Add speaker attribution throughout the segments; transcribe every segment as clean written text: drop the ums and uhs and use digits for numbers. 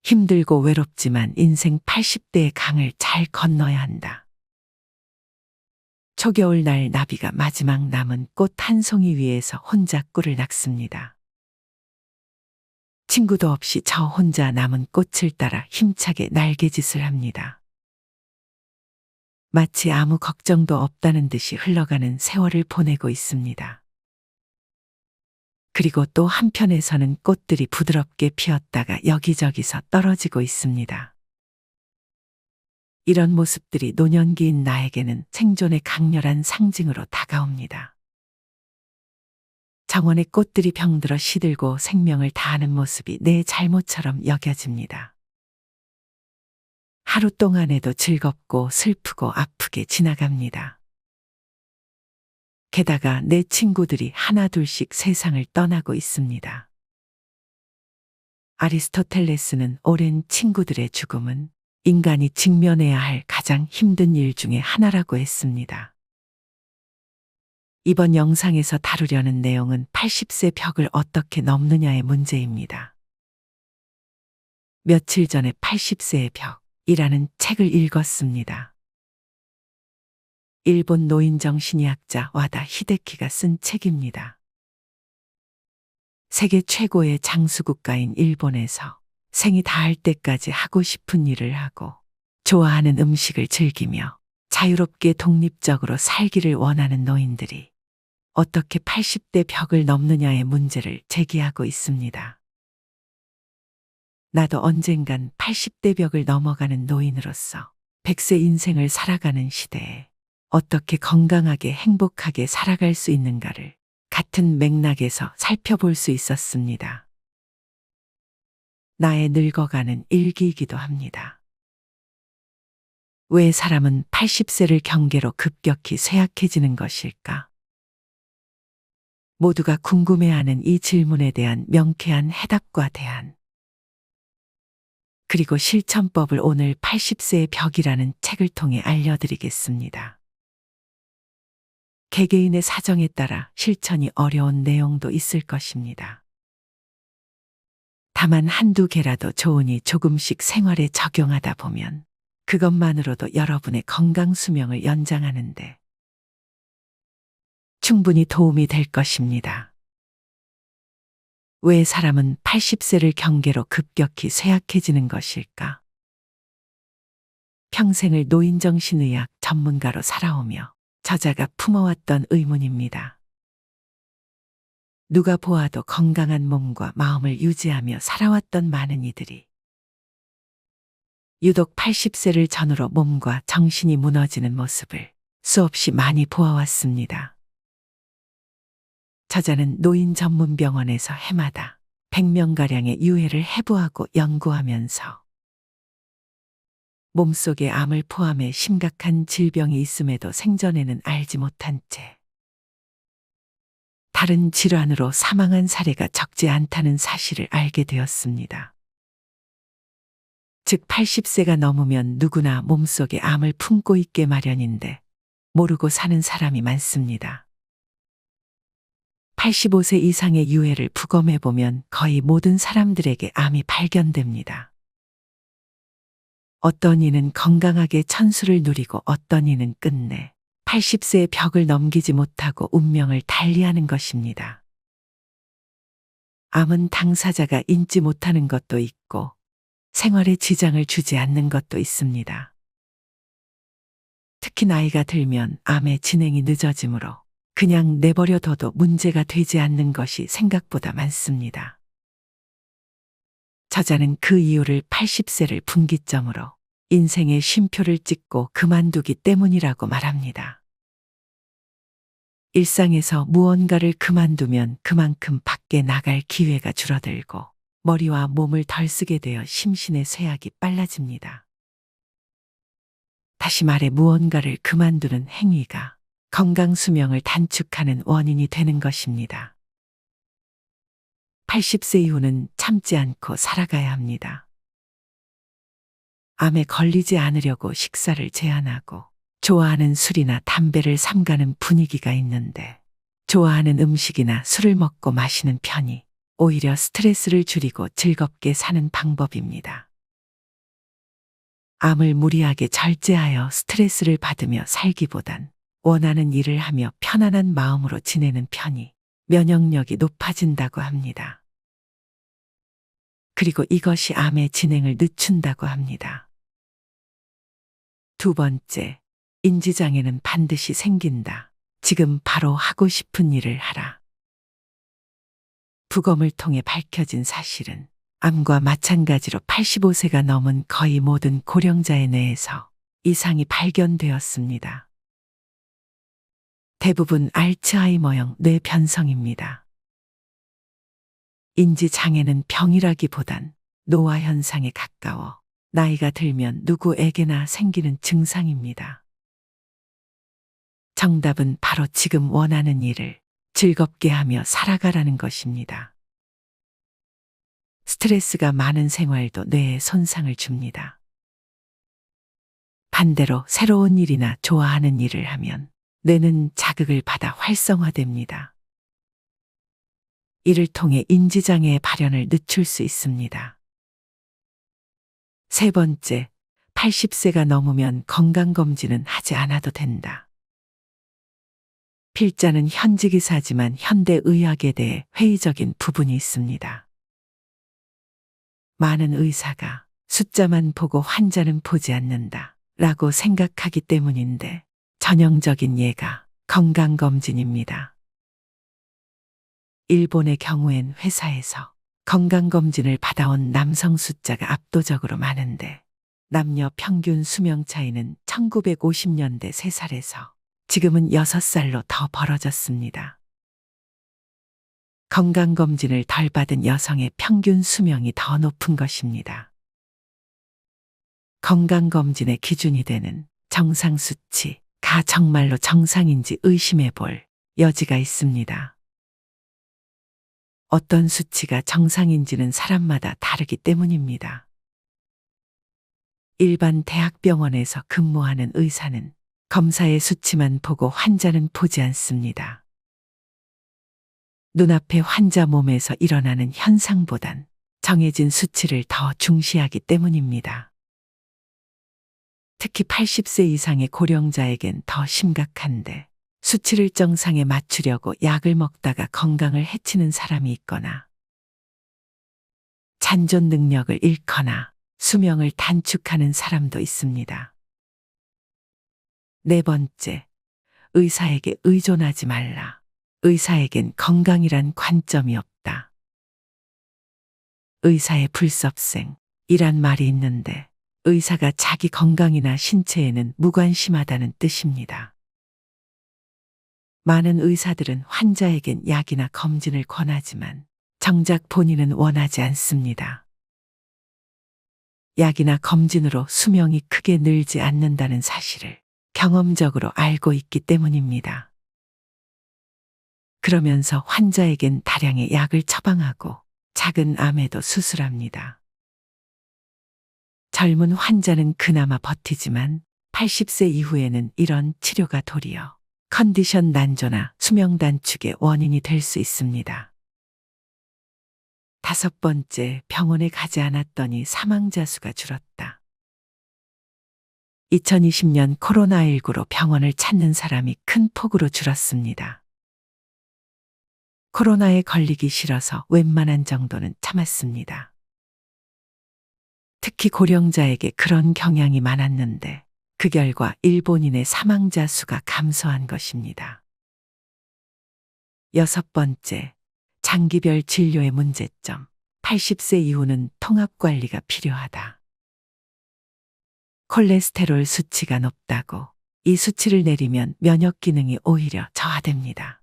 Speaker 1: 힘들고 외롭지만 인생 80대의 강을 잘 건너야 한다. 초겨울날 나비가 마지막 남은 꽃 한 송이 위에서 혼자 꿀을 낚습니다. 친구도 없이 저 혼자 남은 꽃을 따라 힘차게 날개짓을 합니다. 마치 아무 걱정도 없다는 듯이 흘러가는 세월을 보내고 있습니다. 그리고 또 한편에서는 꽃들이 부드럽게 피었다가 여기저기서 떨어지고 있습니다. 이런 모습들이 노년기인 나에게는 생존의 강렬한 상징으로 다가옵니다. 정원의 꽃들이 병들어 시들고 생명을 다하는 모습이 내 잘못처럼 여겨집니다. 하루 동안에도 즐겁고 슬프고 아프게 지나갑니다. 게다가 내 친구들이 하나둘씩 세상을 떠나고 있습니다. 아리스토텔레스는 오랜 친구들의 죽음은 인간이 직면해야 할 가장 힘든 일 중에 하나라고 했습니다. 이번 영상에서 다루려는 내용은 80세 벽을 어떻게 넘느냐의 문제입니다. 며칠 전에 80세의 벽이라는 책을 읽었습니다. 일본 노인정 심리학자 와다 히데키가 쓴 책입니다. 세계 최고의 장수국가인 일본에서 생이 다할 때까지 하고 싶은 일을 하고 좋아하는 음식을 즐기며 자유롭게 독립적으로 살기를 원하는 노인들이 어떻게 80대 벽을 넘느냐의 문제를 제기하고 있습니다. 나도 언젠간 80대 벽을 넘어가는 노인으로서 100세 인생을 살아가는 시대에 어떻게 건강하게 행복하게 살아갈 수 있는가를 같은 맥락에서 살펴볼 수 있었습니다. 나의 늙어가는 일기이기도 합니다. 왜 사람은 80세를 경계로 급격히 쇠약해지는 것일까? 모두가 궁금해하는 이 질문에 대한 명쾌한 해답과 대안, 그리고 실천법을 오늘 80세의 벽이라는 책을 통해 알려드리겠습니다. 개개인의 사정에 따라 실천이 어려운 내용도 있을 것입니다. 다만 한두 개라도 좋으니 조금씩 생활에 적용하다 보면 그것만으로도 여러분의 건강 수명을 연장하는데 충분히 도움이 될 것입니다. 왜 사람은 80세를 경계로 급격히 쇠약해지는 것일까? 평생을 노인정신의학 전문가로 살아오며 저자가 품어왔던 의문입니다. 누가 보아도 건강한 몸과 마음을 유지하며 살아왔던 많은 이들이 유독 80세를 전후로 몸과 정신이 무너지는 모습을 수없이 많이 보아왔습니다. 저자는 노인 전문 병원에서 해마다 100명가량의 유해를 해부하고 연구하면서 몸속에 암을 포함해 심각한 질병이 있음에도 생전에는 알지 못한 채 다른 질환으로 사망한 사례가 적지 않다는 사실을 알게 되었습니다. 즉 80세가 넘으면 누구나 몸속에 암을 품고 있게 마련인데 모르고 사는 사람이 많습니다. 85세 이상의 유해를 부검해보면 거의 모든 사람들에게 암이 발견됩니다. 어떤 이는 건강하게 천수를 누리고 어떤 이는 끝내 80세의 벽을 넘기지 못하고 운명을 달리하는 것입니다. 암은 당사자가 인지 못하는 것도 있고 생활에 지장을 주지 않는 것도 있습니다. 특히 나이가 들면 암의 진행이 늦어지므로 그냥 내버려둬도 문제가 되지 않는 것이 생각보다 많습니다. 저자는 그 이유를 80세를 분기점으로 인생의 쉼표를 찍고 그만두기 때문이라고 말합니다. 일상에서 무언가를 그만두면 그만큼 밖에 나갈 기회가 줄어들고 머리와 몸을 덜 쓰게 되어 심신의 쇠약이 빨라집니다. 다시 말해 무언가를 그만두는 행위가 건강 수명을 단축하는 원인이 되는 것입니다. 80세 이후는 참지 않고 살아가야 합니다. 암에 걸리지 않으려고 식사를 제한하고 좋아하는 술이나 담배를 삼가는 분위기가 있는데 좋아하는 음식이나 술을 먹고 마시는 편이 오히려 스트레스를 줄이고 즐겁게 사는 방법입니다. 암을 무리하게 절제하여 스트레스를 받으며 살기보단 원하는 일을 하며 편안한 마음으로 지내는 편이 면역력이 높아진다고 합니다. 그리고 이것이 암의 진행을 늦춘다고 합니다. 두 번째, 인지장애는 반드시 생긴다. 지금 바로 하고 싶은 일을 하라. 부검을 통해 밝혀진 사실은 암과 마찬가지로 85세가 넘은 거의 모든 고령자의 뇌에서 이상이 발견되었습니다. 대부분 알츠하이머형 뇌 변성입니다. 인지장애는 병이라기보단 노화 현상에 가까워 나이가 들면 누구에게나 생기는 증상입니다. 정답은 바로 지금 원하는 일을 즐겁게 하며 살아가라는 것입니다. 스트레스가 많은 생활도 뇌에 손상을 줍니다. 반대로 새로운 일이나 좋아하는 일을 하면 뇌는 자극을 받아 활성화됩니다. 이를 통해 인지장애의 발현을 늦출 수 있습니다. 세 번째, 80세가 넘으면 건강검진은 하지 않아도 된다. 필자는 현직의사지만 현대의학에 대해 회의적인 부분이 있습니다. 많은 의사가 숫자만 보고 환자는 보지 않는다 라고 생각하기 때문인데 전형적인 예가 건강검진입니다. 일본의 경우엔 회사에서 건강검진을 받아온 남성 숫자가 압도적으로 많은데 남녀 평균 수명 차이는 1950년대 3살에서 지금은 6살로 더 벌어졌습니다. 건강검진을 덜 받은 여성의 평균 수명이 더 높은 것입니다. 건강검진의 기준이 되는 정상 수치가 정말로 정상인지 의심해 볼 여지가 있습니다. 어떤 수치가 정상인지는 사람마다 다르기 때문입니다. 일반 대학병원에서 근무하는 의사는 검사의 수치만 보고 환자는 보지 않습니다. 눈앞의 환자 몸에서 일어나는 현상보단 정해진 수치를 더 중시하기 때문입니다. 특히 80세 이상의 고령자에겐 더 심각한데 수치를 정상에 맞추려고 약을 먹다가 건강을 해치는 사람이 있거나 잔존 능력을 잃거나 수명을 단축하는 사람도 있습니다. 네 번째, 의사에게 의존하지 말라. 의사에겐 건강이란 관점이 없다. 의사의 불섭생이란 말이 있는데 의사가 자기 건강이나 신체에는 무관심하다는 뜻입니다. 많은 의사들은 환자에겐 약이나 검진을 권하지만 정작 본인은 원하지 않습니다. 약이나 검진으로 수명이 크게 늘지 않는다는 사실을 경험적으로 알고 있기 때문입니다. 그러면서 환자에겐 다량의 약을 처방하고 작은 암에도 수술합니다. 젊은 환자는 그나마 버티지만 80세 이후에는 이런 치료가 도리어 컨디션 난조나 수명 단축의 원인이 될 수 있습니다. 다섯 번째, 병원에 가지 않았더니 사망자 수가 줄었다. 2020년 코로나19로 병원을 찾는 사람이 큰 폭으로 줄었습니다. 코로나에 걸리기 싫어서 웬만한 정도는 참았습니다. 특히 고령자에게 그런 경향이 많았는데 그 결과 일본인의 사망자 수가 감소한 것입니다. 여섯 번째, 장기별 진료의 문제점. 80세 이후는 통합관리가 필요하다. 콜레스테롤 수치가 높다고 이 수치를 내리면 면역 기능이 오히려 저하됩니다.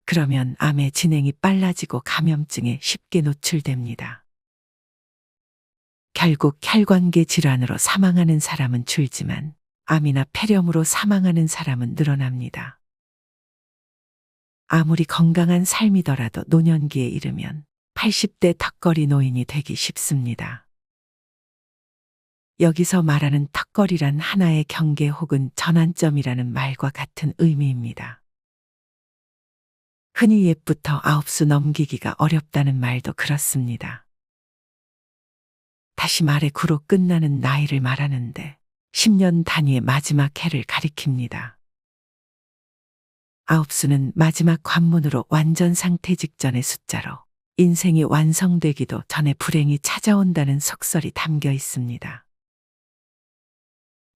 Speaker 1: 그러면 암의 진행이 빨라지고 감염증에 쉽게 노출됩니다. 결국 혈관계 질환으로 사망하는 사람은 줄지만 암이나 폐렴으로 사망하는 사람은 늘어납니다. 아무리 건강한 삶이더라도 노년기에 이르면 80대 턱걸이 노인이 되기 쉽습니다. 여기서 말하는 턱걸이란 하나의 경계 혹은 전환점이라는 말과 같은 의미입니다. 흔히 옛부터 9수 넘기기가 어렵다는 말도 그렇습니다. 다시 말해 구로 끝나는 나이를 말하는데 10년 단위의 마지막 해를 가리킵니다. 9수는 마지막 관문으로 완전 상태 직전의 숫자로 인생이 완성되기도 전에 불행이 찾아온다는 속설이 담겨 있습니다.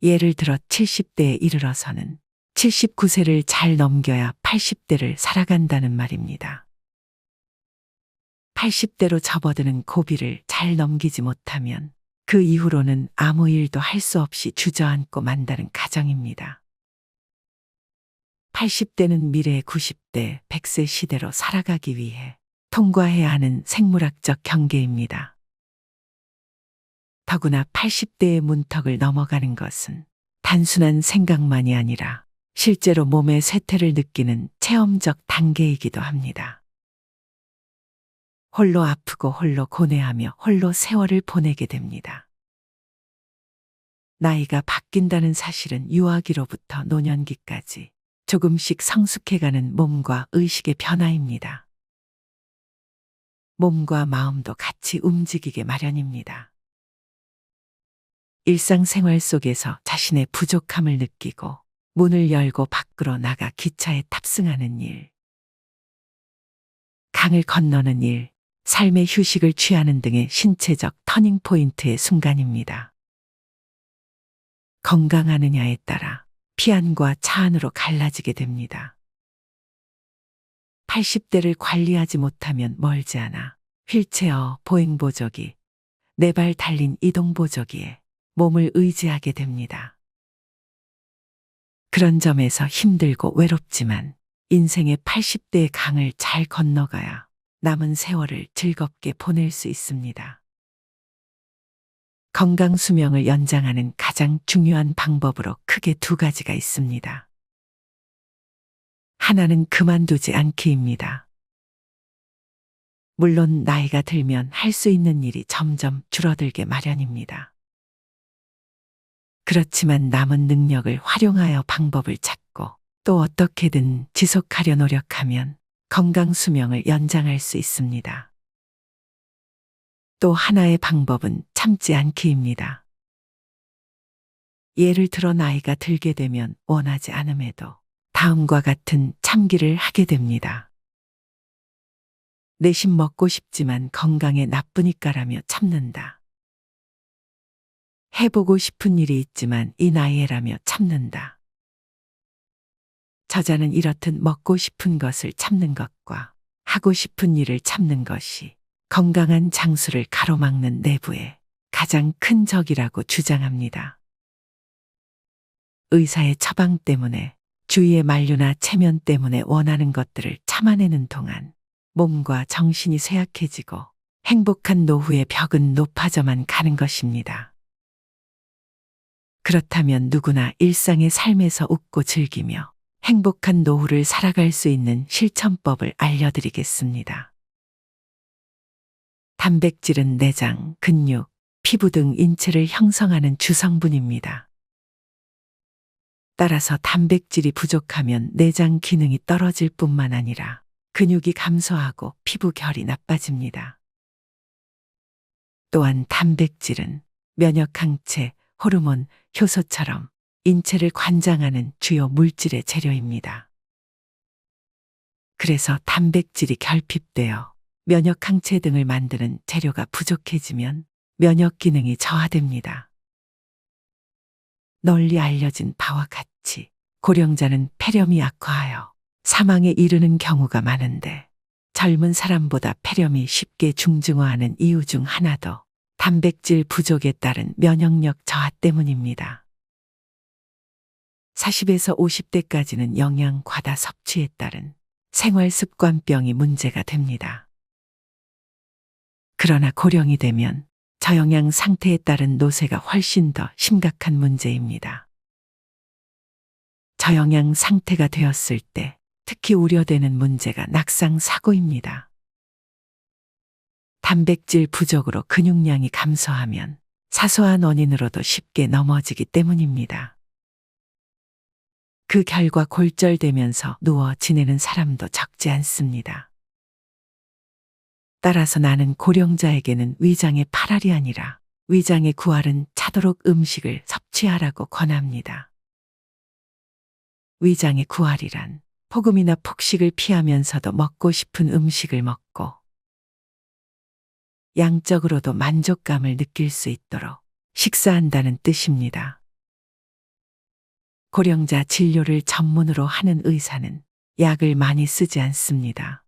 Speaker 1: 예를 들어 70대에 이르러서는 79세를 잘 넘겨야 80대를 살아간다는 말입니다. 80대로 접어드는 고비를 잘 넘기지 못하면 그 이후로는 아무 일도 할 수 없이 주저앉고 만다는 가정입니다. 80대는 미래의 90대, 100세 시대로 살아가기 위해 통과해야 하는 생물학적 경계입니다. 더구나 80대의 문턱을 넘어가는 것은 단순한 생각만이 아니라 실제로 몸의 쇠퇴를 느끼는 체험적 단계이기도 합니다. 홀로 아프고 홀로 고뇌하며 홀로 세월을 보내게 됩니다. 나이가 바뀐다는 사실은 유아기로부터 노년기까지 조금씩 성숙해가는 몸과 의식의 변화입니다. 몸과 마음도 같이 움직이게 마련입니다. 일상생활 속에서 자신의 부족함을 느끼고 문을 열고 밖으로 나가 기차에 탑승하는 일, 강을 건너는 일, 삶의 휴식을 취하는 등의 신체적 터닝포인트의 순간입니다. 건강하느냐에 따라 피안과 차안으로 갈라지게 됩니다. 80대를 관리하지 못하면 멀지 않아 휠체어, 보행보조기, 네 발 달린 이동보조기에 몸을 의지하게 됩니다. 그런 점에서 힘들고 외롭지만 인생의 80대의 강을 잘 건너가야 남은 세월을 즐겁게 보낼 수 있습니다. 건강 수명을 연장하는 가장 중요한 방법으로 크게 두 가지가 있습니다. 하나는 그만두지 않기입니다. 물론 나이가 들면 할 수 있는 일이 점점 줄어들게 마련입니다. 그렇지만 남은 능력을 활용하여 방법을 찾고 또 어떻게든 지속하려 노력하면 건강 수명을 연장할 수 있습니다. 또 하나의 방법은 참지 않기입니다. 예를 들어 나이가 들게 되면 원하지 않음에도 다음과 같은 참기를 하게 됩니다. 내심 먹고 싶지만 건강에 나쁘니까라며 참는다. 해보고 싶은 일이 있지만 이 나이에라며 참는다. 저자는 이렇듯 먹고 싶은 것을 참는 것과 하고 싶은 일을 참는 것이 건강한 장수를 가로막는 내부의 가장 큰 적이라고 주장합니다. 의사의 처방 때문에 주위의 만류나 체면 때문에 원하는 것들을 참아내는 동안 몸과 정신이 쇠약해지고 행복한 노후의 벽은 높아져만 가는 것입니다. 그렇다면 누구나 일상의 삶에서 웃고 즐기며 행복한 노후를 살아갈 수 있는 실천법을 알려드리겠습니다. 단백질은 내장, 근육, 피부 등 인체를 형성하는 주성분입니다. 따라서 단백질이 부족하면 내장 기능이 떨어질 뿐만 아니라 근육이 감소하고 피부 결이 나빠집니다. 또한 단백질은 면역항체, 호르몬, 효소처럼 인체를 관장하는 주요 물질의 재료입니다. 그래서 단백질이 결핍되어 면역항체 등을 만드는 재료가 부족해지면 면역 기능이 저하됩니다. 널리 알려진 바와 같이 고령자는 폐렴이 악화하여 사망에 이르는 경우가 많은데 젊은 사람보다 폐렴이 쉽게 중증화하는 이유 중 하나도 단백질 부족에 따른 면역력 저하 때문입니다. 40에서 50대까지는 영양 과다 섭취에 따른 생활습관병이 문제가 됩니다. 그러나 고령이 되면 저영양 상태에 따른 노쇠가 훨씬 더 심각한 문제입니다. 저영양 상태가 되었을 때 특히 우려되는 문제가 낙상사고입니다. 단백질 부족으로 근육량이 감소하면 사소한 원인으로도 쉽게 넘어지기 때문입니다. 그 결과 골절되면서 누워 지내는 사람도 적지 않습니다. 따라서 나는 고령자에게는 위장의 파랄이 아니라 위장의 구알은 차도록 음식을 섭취하라고 권합니다. 위장의 구알이란 폭음이나 폭식을 피하면서도 먹고 싶은 음식을 먹고 양적으로도 만족감을 느낄 수 있도록 식사한다는 뜻입니다. 고령자 진료를 전문으로 하는 의사는 약을 많이 쓰지 않습니다.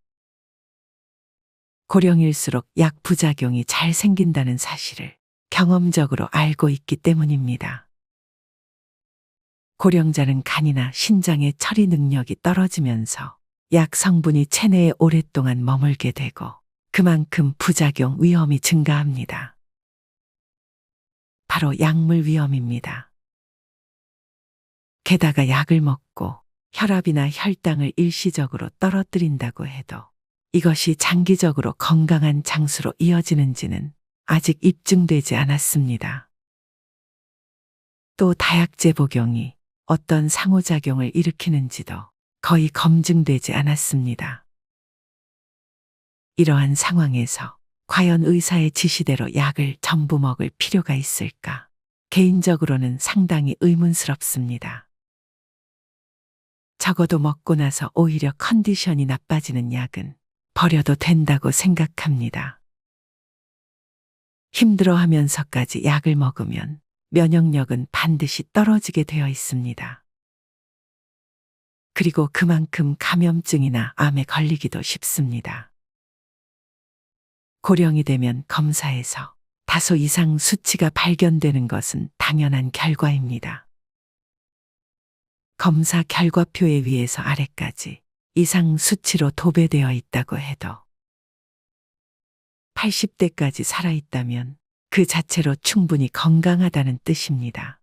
Speaker 1: 고령일수록 약 부작용이 잘 생긴다는 사실을 경험적으로 알고 있기 때문입니다. 고령자는 간이나 신장의 처리 능력이 떨어지면서 약 성분이 체내에 오랫동안 머물게 되고 그만큼 부작용 위험이 증가합니다. 바로 약물 위험입니다. 게다가 약을 먹고 혈압이나 혈당을 일시적으로 떨어뜨린다고 해도 이것이 장기적으로 건강한 장수로 이어지는지는 아직 입증되지 않았습니다. 또 다약제 복용이 어떤 상호작용을 일으키는지도 거의 검증되지 않았습니다. 이러한 상황에서 과연 의사의 지시대로 약을 전부 먹을 필요가 있을까? 개인적으로는 상당히 의문스럽습니다. 적어도 먹고 나서 오히려 컨디션이 나빠지는 약은 버려도 된다고 생각합니다. 힘들어하면서까지 약을 먹으면 면역력은 반드시 떨어지게 되어 있습니다. 그리고 그만큼 감염증이나 암에 걸리기도 쉽습니다. 고령이 되면 검사에서 다소 이상 수치가 발견되는 것은 당연한 결과입니다. 검사 결과표에 위에서 아래까지 이상 수치로 도배되어 있다고 해도 80대까지 살아있다면 그 자체로 충분히 건강하다는 뜻입니다.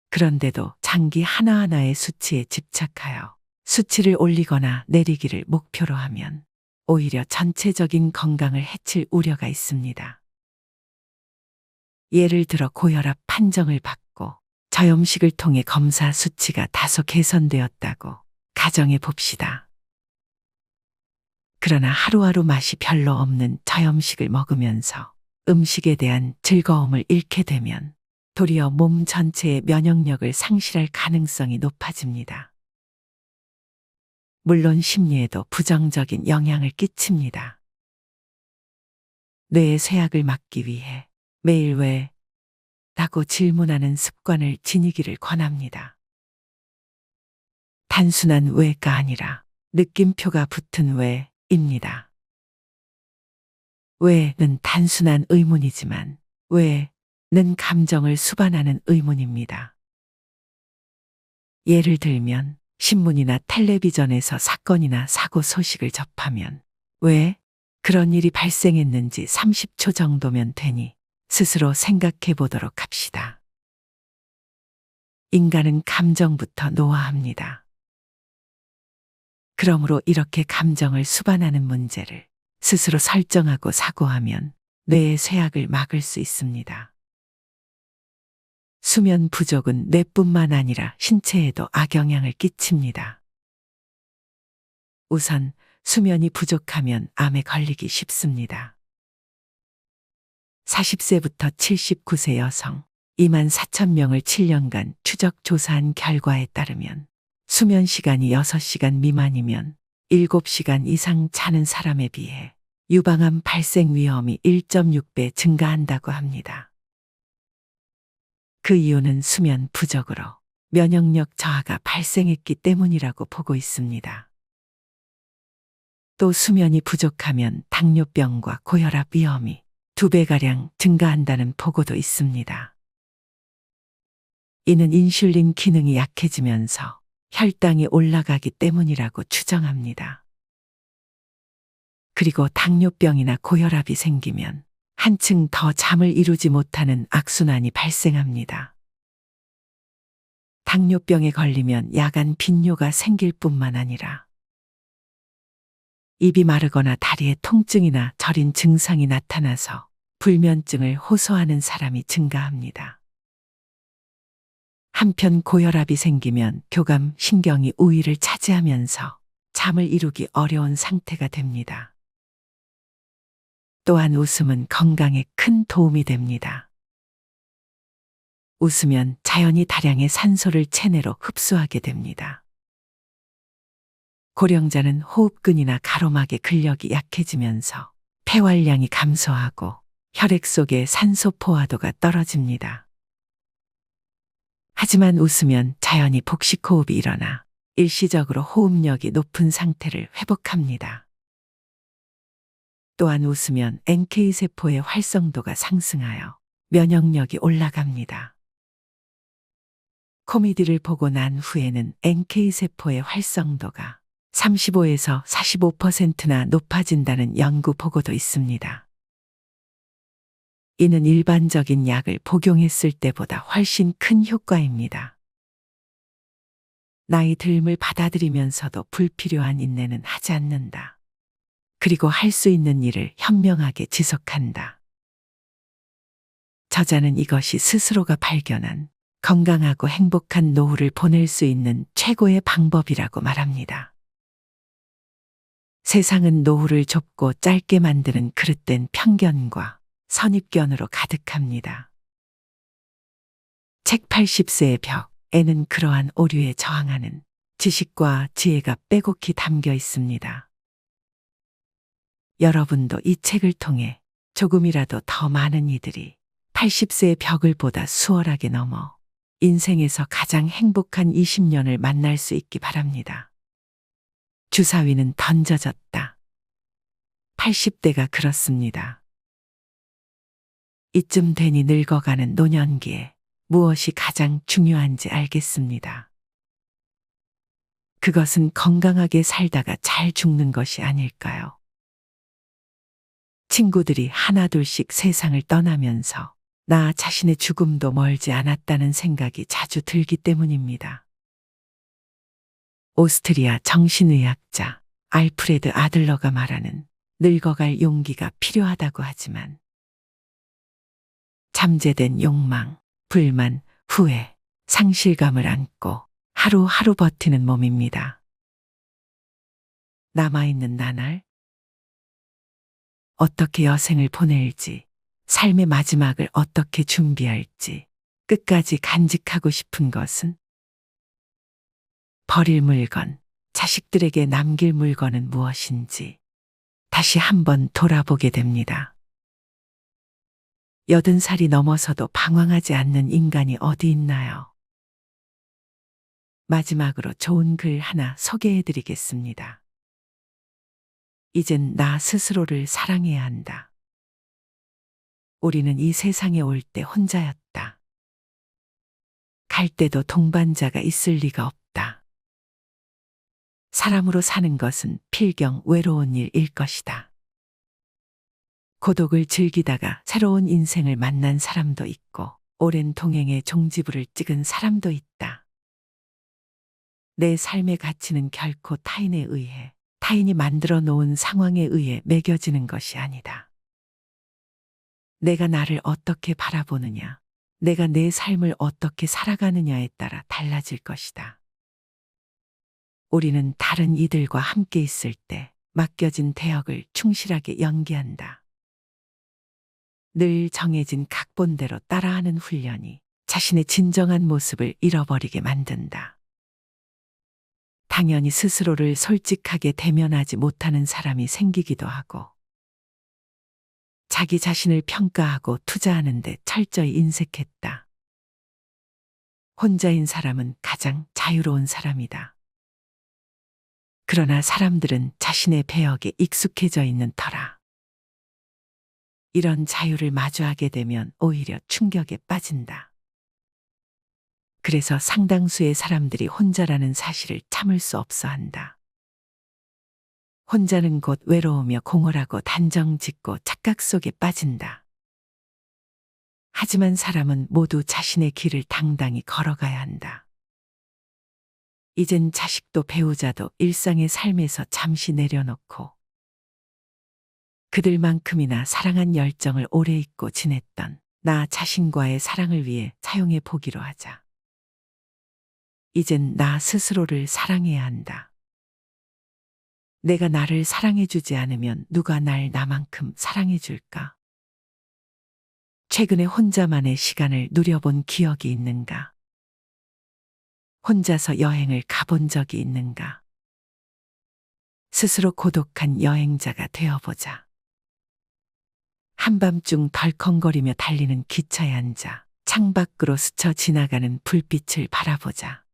Speaker 1: 그런데도 장기 하나하나의 수치에 집착하여 수치를 올리거나 내리기를 목표로 하면 오히려 전체적인 건강을 해칠 우려가 있습니다. 예를 들어 고혈압 판정을 받고 저염식을 통해 검사 수치가 다소 개선되었다고 가정해 봅시다. 그러나 하루하루 맛이 별로 없는 저염식을 먹으면서 음식에 대한 즐거움을 잃게 되면 도리어 몸 전체의 면역력을 상실할 가능성이 높아집니다. 물론 심리에도 부정적인 영향을 끼칩니다. 뇌의 쇠약을 막기 위해 매일 왜? 라고 질문하는 습관을 지니기를 권합니다. 단순한 왜가 아니라 느낌표가 붙은 왜입니다. 왜는 단순한 의문이지만 왜는 감정을 수반하는 의문입니다. 예를 들면 신문이나 텔레비전에서 사건이나 사고 소식을 접하면 왜 그런 일이 발생했는지 30초 정도면 되니 스스로 생각해 보도록 합시다. 인간은 감정부터 노화합니다. 그러므로 이렇게 감정을 수반하는 문제를 스스로 설정하고 사고하면 뇌의 쇠약을 막을 수 있습니다. 수면 부족은 뇌뿐만 아니라 신체에도 악영향을 끼칩니다. 우선 수면이 부족하면 암에 걸리기 쉽습니다. 40세부터 79세 여성 24,000명을 7년간 추적 조사한 결과에 따르면 수면 시간이 6시간 미만이면 7시간 이상 자는 사람에 비해 유방암 발생 위험이 1.6배 증가한다고 합니다. 그 이유는 수면 부족으로 면역력 저하가 발생했기 때문이라고 보고 있습니다. 또 수면이 부족하면 당뇨병과 고혈압 위험이 2배가량 증가한다는 보고도 있습니다. 이는 인슐린 기능이 약해지면서 혈당이 올라가기 때문이라고 추정합니다. 그리고 당뇨병이나 고혈압이 생기면 한층 더 잠을 이루지 못하는 악순환이 발생합니다. 당뇨병에 걸리면 야간 빈뇨가 생길 뿐만 아니라 입이 마르거나 다리에 통증이나 저린 증상이 나타나서 불면증을 호소하는 사람이 증가합니다. 한편 고혈압이 생기면 교감 신경이 우위를 차지하면서 잠을 이루기 어려운 상태가 됩니다. 또한 웃음은 건강에 큰 도움이 됩니다. 웃으면 자연히 다량의 산소를 체내로 흡수하게 됩니다. 고령자는 호흡근이나 가로막의 근력이 약해지면서 폐활량이 감소하고 혈액 속의 산소 포화도가 떨어집니다. 하지만 웃으면 자연히 복식호흡이 일어나 일시적으로 호흡력이 높은 상태를 회복합니다. 또한 웃으면 NK세포의 활성도가 상승하여 면역력이 올라갑니다. 코미디를 보고 난 후에는 NK세포의 활성도가 35에서 45%나 높아진다는 연구 보고도 있습니다. 이는 일반적인 약을 복용했을 때보다 훨씬 큰 효과입니다. 나이 듦을 받아들이면서도 불필요한 인내는 하지 않는다. 그리고 할 수 있는 일을 현명하게 지속한다. 저자는 이것이 스스로가 발견한 건강하고 행복한 노후를 보낼 수 있는 최고의 방법이라고 말합니다. 세상은 노후를 좁고 짧게 만드는 그릇된 편견과 선입견으로 가득합니다. 책 80세의 벽에는 그러한 오류에 저항하는 지식과 지혜가 빼곡히 담겨 있습니다. 여러분도 이 책을 통해 조금이라도 더 많은 이들이 80세의 벽을 보다 수월하게 넘어 인생에서 가장 행복한 20년을 만날 수 있기 바랍니다. 주사위는 던져졌다. 80대가 그렇습니다. 이쯤 되니 늙어가는 노년기에 무엇이 가장 중요한지 알겠습니다. 그것은 건강하게 살다가 잘 죽는 것이 아닐까요? 친구들이 하나둘씩 세상을 떠나면서 나 자신의 죽음도 멀지 않았다는 생각이 자주 들기 때문입니다. 오스트리아 정신의학자 알프레드 아들러가 말하는 늙어갈 용기가 필요하다고 하지만 잠재된 욕망, 불만, 후회, 상실감을 안고 하루하루 버티는 몸입니다. 남아있는 나날, 어떻게 여생을 보낼지, 삶의 마지막을 어떻게 준비할지, 끝까지 간직하고 싶은 것은 버릴 물건, 자식들에게 남길 물건은 무엇인지 다시 한번 돌아보게 됩니다. 80살이 넘어서도 방황하지 않는 인간이 어디 있나요? 마지막으로 좋은 글 하나 소개해 드리겠습니다. 이젠 나 스스로를 사랑해야 한다. 우리는 이 세상에 올 때 혼자였다. 갈 때도 동반자가 있을 리가 없다. 사람으로 사는 것은 필경 외로운 일일 것이다. 고독을 즐기다가 새로운 인생을 만난 사람도 있고 오랜 동행의 종지부를 찍은 사람도 있다. 내 삶의 가치는 결코 타인에 의해, 타인이 만들어 놓은 상황에 의해 매겨지는 것이 아니다. 내가 나를 어떻게 바라보느냐, 내가 내 삶을 어떻게 살아가느냐에 따라 달라질 것이다. 우리는 다른 이들과 함께 있을 때 맡겨진 대역을 충실하게 연기한다. 늘 정해진 각본대로 따라하는 훈련이 자신의 진정한 모습을 잃어버리게 만든다. 당연히 스스로를 솔직하게 대면하지 못하는 사람이 생기기도 하고, 자기 자신을 평가하고 투자하는 데 철저히 인색했다. 혼자인 사람은 가장 자유로운 사람이다. 그러나 사람들은 자신의 배역에 익숙해져 있는 터라 이런 자유를 마주하게 되면 오히려 충격에 빠진다. 그래서 상당수의 사람들이 혼자라는 사실을 참을 수 없어 한다. 혼자는 곧 외로우며 공허하고 단정 짓고 착각 속에 빠진다. 하지만 사람은 모두 자신의 길을 당당히 걸어가야 한다. 이젠 자식도 배우자도 일상의 삶에서 잠시 내려놓고 그들만큼이나 사랑한 열정을 오래 잊고 지냈던 나 자신과의 사랑을 위해 사용해 보기로 하자. 이젠 나 스스로를 사랑해야 한다. 내가 나를 사랑해주지 않으면 누가 날 나만큼 사랑해줄까? 최근에 혼자만의 시간을 누려본 기억이 있는가? 혼자서 여행을 가본 적이 있는가? 스스로 고독한 여행자가 되어보자. 한밤중 덜컹거리며 달리는 기차에 앉아 창밖으로 스쳐 지나가는 불빛을 바라보자.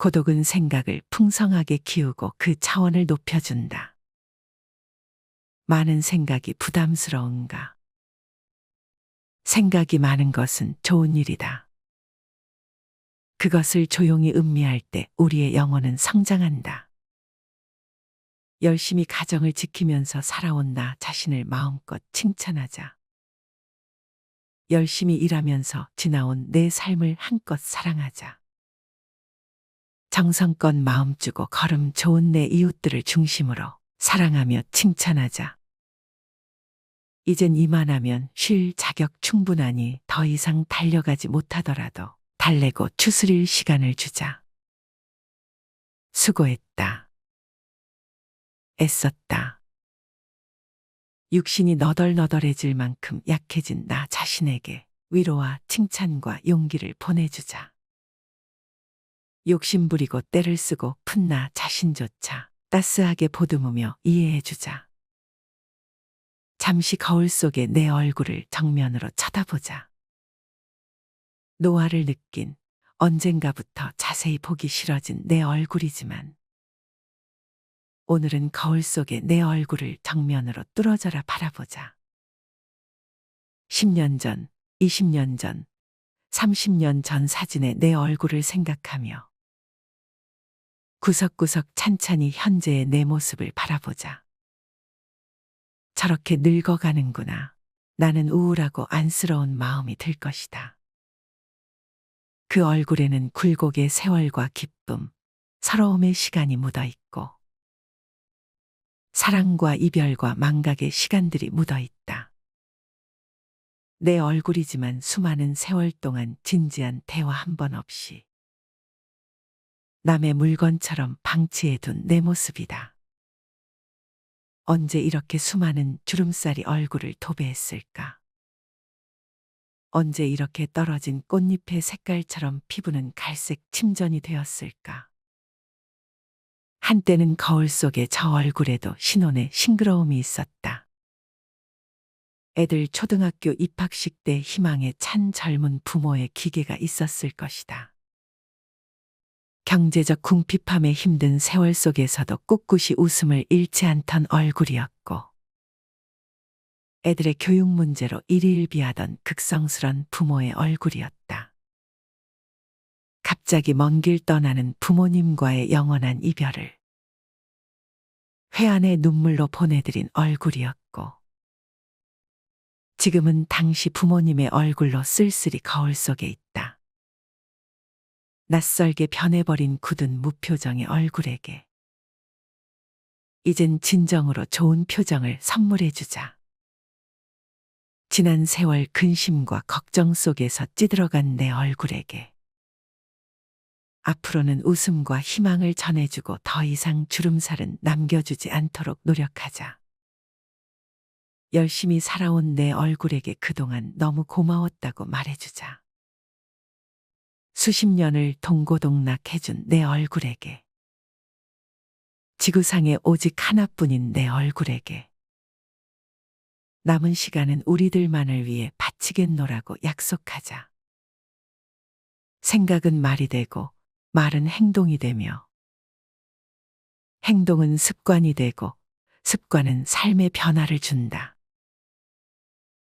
Speaker 1: 고독은 생각을 풍성하게 키우고 그 차원을 높여준다. 많은 생각이 부담스러운가? 생각이 많은 것은 좋은 일이다. 그것을 조용히 음미할 때 우리의 영혼은 성장한다. 열심히 가정을 지키면서 살아온 나 자신을 마음껏 칭찬하자. 열심히 일하면서 지나온 내 삶을 한껏 사랑하자. 정성껏 마음 주고 걸음 좋은 내 이웃들을 중심으로 사랑하며 칭찬하자. 이젠 이만하면 쉴 자격 충분하니 더 이상 달려가지 못하더라도 달래고 추스릴 시간을 주자. 수고했다. 애썼다. 육신이 너덜너덜해질 만큼 약해진 나 자신에게 위로와 칭찬과 용기를 보내주자. 욕심부리고 때를 쓰고 푼 나 자신조차 따스하게 보듬으며 이해해주자. 잠시 거울 속에 내 얼굴을 정면으로 쳐다보자. 노화를 느낀 언젠가부터 자세히 보기 싫어진 내 얼굴이지만 오늘은 거울 속에 내 얼굴을 정면으로 뚫어져라 바라보자. 10년 전, 20년 전, 30년 전 사진의 내 얼굴을 생각하며 구석구석 찬찬히 현재의 내 모습을 바라보자. 저렇게 늙어가는구나. 나는 우울하고 안쓰러운 마음이 들 것이다. 그 얼굴에는 굴곡의 세월과 기쁨, 서러움의 시간이 묻어 있고 사랑과 이별과 망각의 시간들이 묻어 있다. 내 얼굴이지만 수많은 세월 동안 진지한 대화 한 번 없이 남의 물건처럼 방치해둔 내 모습이다. 언제 이렇게 수많은 주름살이 얼굴을 도배했을까? 언제 이렇게 떨어진 꽃잎의 색깔처럼 피부는 갈색 침전이 되었을까? 한때는 거울 속에 저 얼굴에도 신혼의 싱그러움이 있었다. 애들 초등학교 입학식 때 희망에 찬 젊은 부모의 기계가 있었을 것이다. 경제적 궁핍함에 힘든 세월 속에서도 꿋꿋이 웃음을 잃지 않던 얼굴이었고 애들의 교육 문제로 일희일비하던 극성스런 부모의 얼굴이었다. 갑자기 먼 길 떠나는 부모님과의 영원한 이별을 회한의 눈물로 보내드린 얼굴이었고 지금은 당시 부모님의 얼굴로 쓸쓸히 거울 속에 있다. 낯설게 변해버린 굳은 무표정의 얼굴에게 이젠 진정으로 좋은 표정을 선물해주자. 지난 세월 근심과 걱정 속에서 찌들어간 내 얼굴에게 앞으로는 웃음과 희망을 전해주고 더 이상 주름살은 남겨주지 않도록 노력하자. 열심히 살아온 내 얼굴에게 그동안 너무 고마웠다고 말해주자. 수십 년을 동고동락해준 내 얼굴에게 지구상에 오직 하나뿐인 내 얼굴에게 남은 시간은 우리들만을 위해 바치겠노라고 약속하자. 생각은 말이 되고 말은 행동이 되며 행동은 습관이 되고 습관은 삶의 변화를 준다.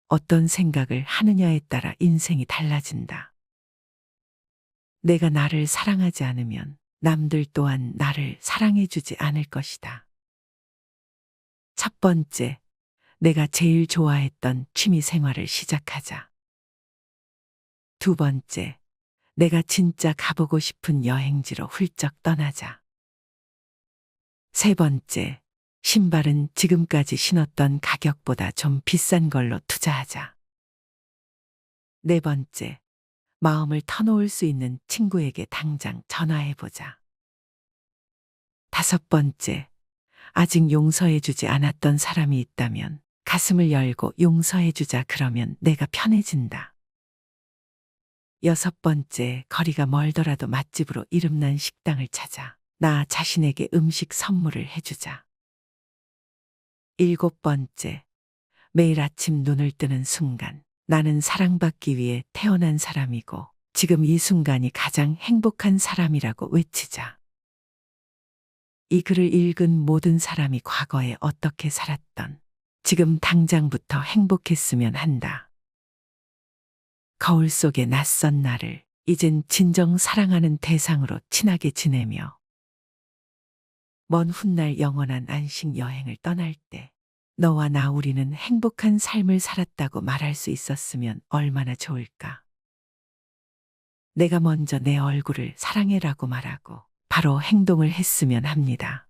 Speaker 1: 어떤 생각을 하느냐에 따라 인생이 달라진다. 내가 나를 사랑하지 않으면 남들 또한 나를 사랑해주지 않을 것이다. 첫 번째, 내가 제일 좋아했던 취미 생활을 시작하자. 두 번째, 내가 진짜 가보고 싶은 여행지로 훌쩍 떠나자. 세 번째, 신발은 지금까지 신었던 가격보다 좀 비싼 걸로 투자하자. 네 번째, 마음을 터놓을 수 있는 친구에게 당장 전화해보자. 5번째, 아직 용서해주지 않았던 사람이 있다면 가슴을 열고 용서해주자. 그러면 내가 편해진다. 6번째, 거리가 멀더라도 맛집으로 이름난 식당을 찾아 나 자신에게 음식 선물을 해주자. 7번째, 매일 아침 눈을 뜨는 순간 나는 사랑받기 위해 태어난 사람이고 지금 이 순간이 가장 행복한 사람이라고 외치자. 이 글을 읽은 모든 사람이 과거에 어떻게 살았던 지금 당장부터 행복했으면 한다. 거울 속의 낯선 나를 이젠 진정 사랑하는 대상으로 친하게 지내며 먼 훗날 영원한 안식 여행을 떠날 때 너와 나 우리는 행복한 삶을 살았다고 말할 수 있었으면 얼마나 좋을까. 내가 먼저 내 얼굴을 사랑해라고 말하고 바로 행동을 했으면 합니다.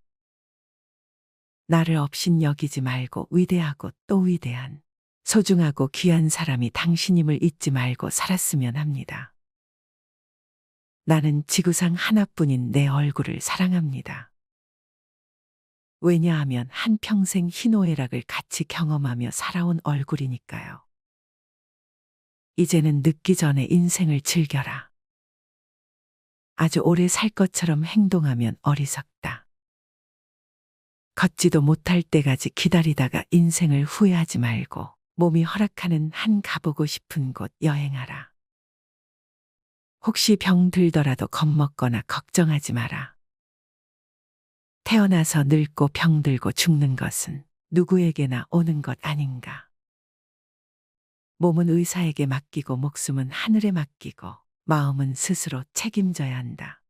Speaker 1: 나를 없인 여기지 말고 위대하고 또 위대한 소중하고 귀한 사람이 당신임을 잊지 말고 살았으면 합니다. 나는 지구상 하나뿐인 내 얼굴을 사랑합니다. 왜냐하면 한평생 희노애락을 같이 경험하며 살아온 얼굴이니까요. 이제는 늦기 전에 인생을 즐겨라. 아주 오래 살 것처럼 행동하면 어리석다. 걷지도 못할 때까지 기다리다가 인생을 후회하지 말고 몸이 허락하는 한 가보고 싶은 곳 여행하라. 혹시 병 들더라도 겁먹거나 걱정하지 마라. 태어나서 늙고 병들고 죽는 것은 누구에게나 오는 것 아닌가. 몸은 의사에게 맡기고 목숨은 하늘에 맡기고 마음은 스스로 책임져야 한다.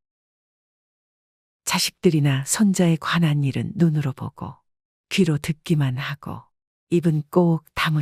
Speaker 1: 자식들이나 손자에 관한 일은 눈으로 보고 귀로 듣기만 하고 입은 꼭 다문